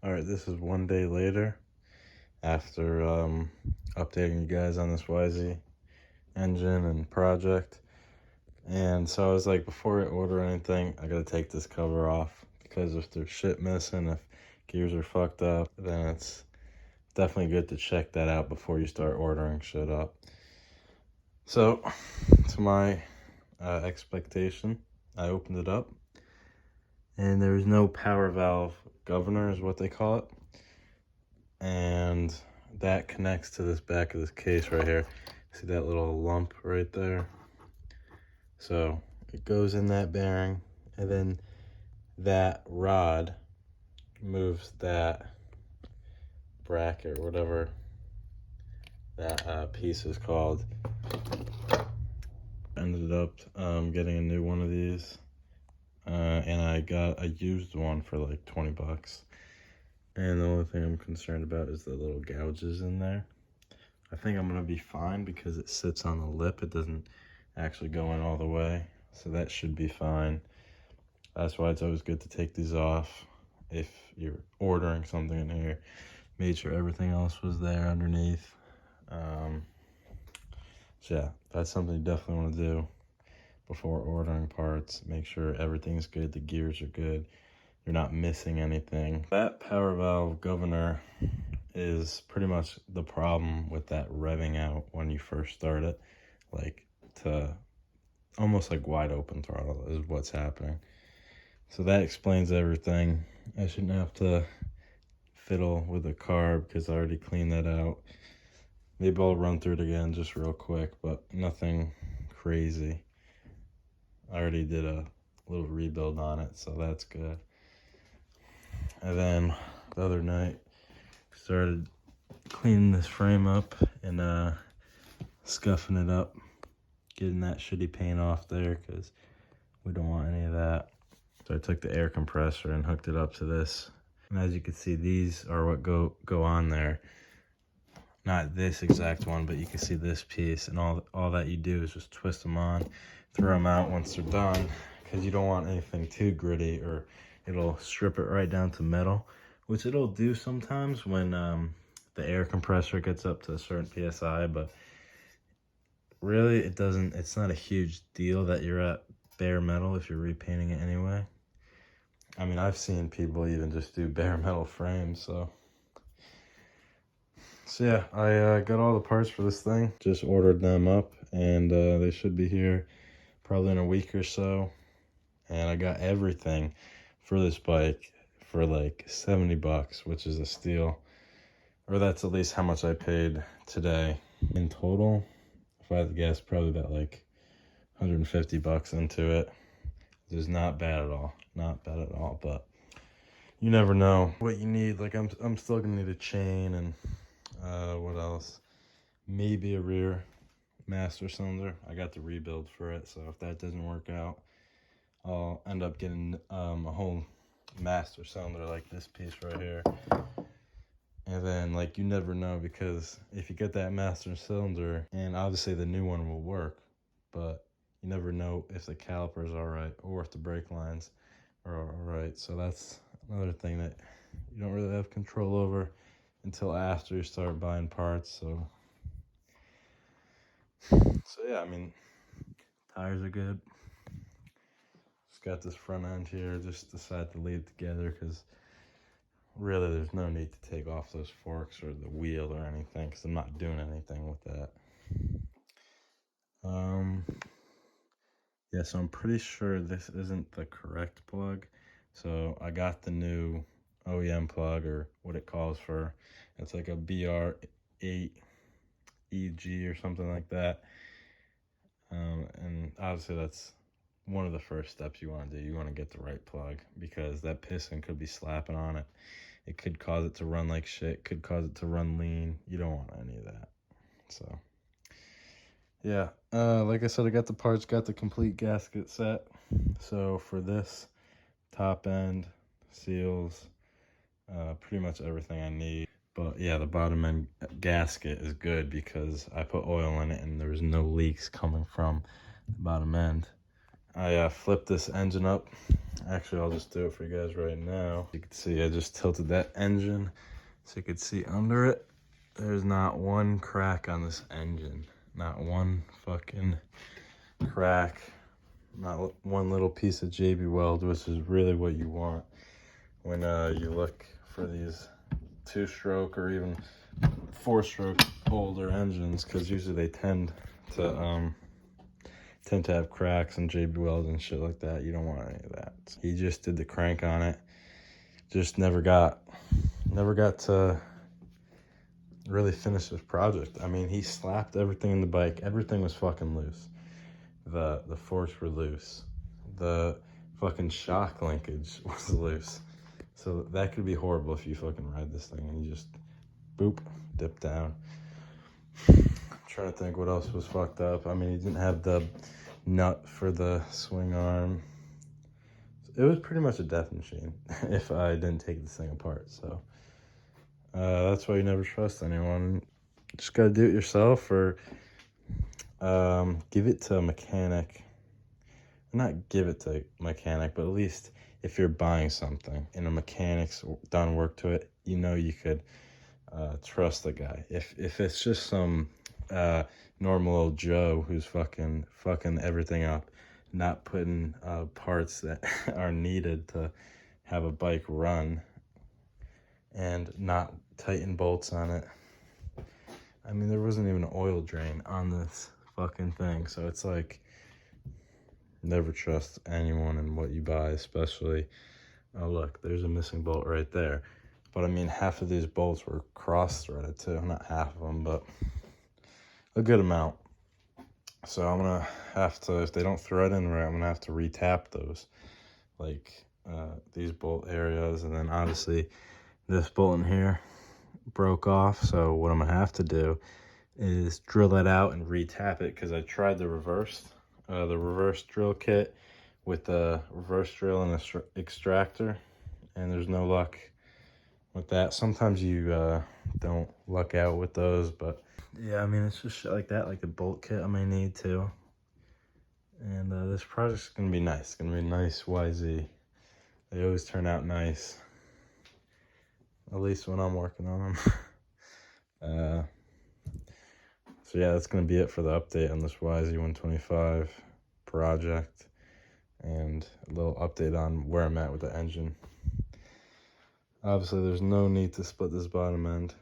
Alright, this is one day later after updating you guys on this Yz engine and project. And so I was like, before I order anything, I gotta take this cover off, because if there's shit missing, if gears are fucked up, then it's definitely good to check that out before you start ordering shit up. So, to my expectation, I opened it up, and there was no power valve governor is what they call it. And that connects to this back of this case right here. See that little lump right there? So it goes in that bearing, and then that rod moves that bracket, whatever that piece is called. Ended up getting a new one of these, and I got a used one for like 20 bucks. And the only thing I'm concerned about is the little gouges in there. I think I'm gonna be fine because it sits on the lip. It doesn't actually go in all the way, so that should be fine. That's why it's always good to take these off if you're ordering something in here. Made sure everything else was there underneath. So yeah, that's something you definitely want to do before ordering parts. Make sure everything's good, the gears are good, you're not missing anything. That power valve governor is pretty much the problem with that revving out when you first start it, like to almost like wide open throttle is what's happening. So that explains everything. I shouldn't have to fiddle with the carb because I already cleaned that out. Maybe I'll run through it again just real quick, but nothing crazy. I already did a little rebuild on it, so that's good. And then the other night, started cleaning this frame up and scuffing it up, getting that shitty paint off there because we don't want any of that. So I took the air compressor and hooked it up to this. And as you can see, these are what go on there. Not this exact one, but you can see this piece, and all that you do is just twist them on, throw them out once they're done, because you don't want anything too gritty or it'll strip it right down to metal, which it'll do sometimes when the air compressor gets up to a certain PSI, but really it's not a huge deal that you're at bare metal if you're repainting it anyway. I mean, I've seen people even just do bare metal frames, so yeah, I got all the parts for this thing, just ordered them up, and they should be here probably in a week or so. And I got everything for this bike for like 70 bucks, which is a steal, or that's at least how much I paid today. In total, if I had to guess, probably about like 150 bucks into it. Which is not bad at all, but you never know what you need. Like I'm still gonna need a chain and what else? Maybe a rear master cylinder. I got the rebuild for it, so if that doesn't work out, I'll end up getting a whole master cylinder like this piece right here. And then, like, you never know, because if you get that master cylinder, and obviously the new one will work, but you never know if the calipers are right or if the brake lines are all right. So that's another thing that you don't really have control over until after you start buying parts. So yeah, I mean, tires are good. Just got this front end here, just decided to leave it together because really there's no need to take off those forks or the wheel or anything, because I'm not doing anything with that. Yeah, so I'm pretty sure this isn't the correct plug. So I got the new OEM plug, or what it calls for. It's like a BR8 EG or something like that. And obviously that's one of the first steps you want to do. You want to get the right plug, because that piston could be slapping on it. It could cause it to run like shit, could cause it to run lean. You don't want any of that. So yeah, like I said, I got the parts, got the complete gasket set. So for this, top end, seals, pretty much everything I need. But yeah, the bottom end gasket is good because I put oil in it and there was no leaks coming from the bottom end. I flipped this engine up. Actually, I'll just do it for you guys right now. You can see I just tilted that engine so you can see under it. There's not one crack on this engine. Not one fucking crack. Not one little piece of JB Weld, which is really what you want when you look for these 2-stroke or even 4-stroke older engines, because usually they tend to have cracks and JB Weld and shit like that. You don't want any of that. He just did the crank on it. Just never got to really finish this project. I mean, he slapped everything in the bike. Everything was fucking loose. The forks were loose. The fucking shock linkage was loose. So that could be horrible if you fucking ride this thing and you just boop, dip down. I'm trying to think what else was fucked up. I mean, he didn't have the nut for the swing arm. It was pretty much a death machine if I didn't take this thing apart. So that's why you never trust anyone. Just gotta do it yourself, or give it to a mechanic. Not give it to a mechanic, but at least if you're buying something and a mechanic's done work to it, you know you could trust the guy. If it's just some normal old Joe who's fucking everything up, not putting parts that are needed to have a bike run, and not tighten bolts on it. I mean, there wasn't even an oil drain on this fucking thing, so it's like, never trust anyone in what you buy, especially, oh look, there's a missing bolt right there. But I mean, half of these bolts were cross-threaded too. Not half of them, but a good amount. So I'm gonna have to, if they don't thread in right, I'm gonna have to re-tap those, like these bolt areas. And then obviously this bolt in here broke off. So what I'm gonna have to do is drill that out and re-tap it, because I tried the reverse drill kit with a reverse drill and a extractor, and there's no luck with that. Sometimes you don't luck out with those, but yeah, I mean, it's just shit like that, like the bolt kit I may need too. And this project's gonna be nice. It's gonna be nice YZ. They always turn out nice, at least when I'm working on them. So yeah, that's gonna be it for the update on this Yz125 project, and a little update on where I'm at with the engine. Obviously, there's no need to split this bottom end.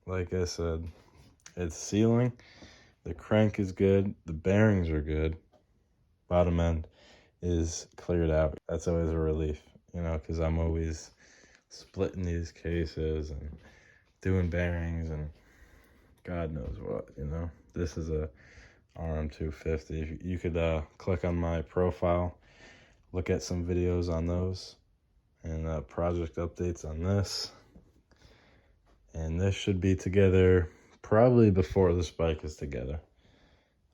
Like I said, it's sealing, the crank is good, the bearings are good, bottom end is cleared out. That's always a relief, you know, because I'm always splitting these cases and doing bearings and God knows what, you know. This is a RM250. You could click on my profile, look at some videos on those, and project updates on this. And this should be together probably before this bike is together.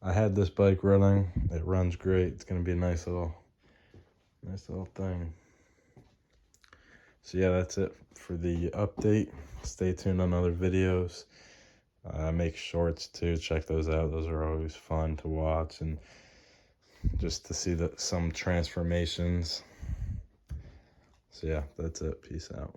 I had this bike running. It runs great. It's gonna be a nice little thing. So yeah, that's it for the update. Stay tuned on other videos. I make shorts too. Check those out. Those are always fun to watch, and just to see some transformations. So yeah, that's it. Peace out.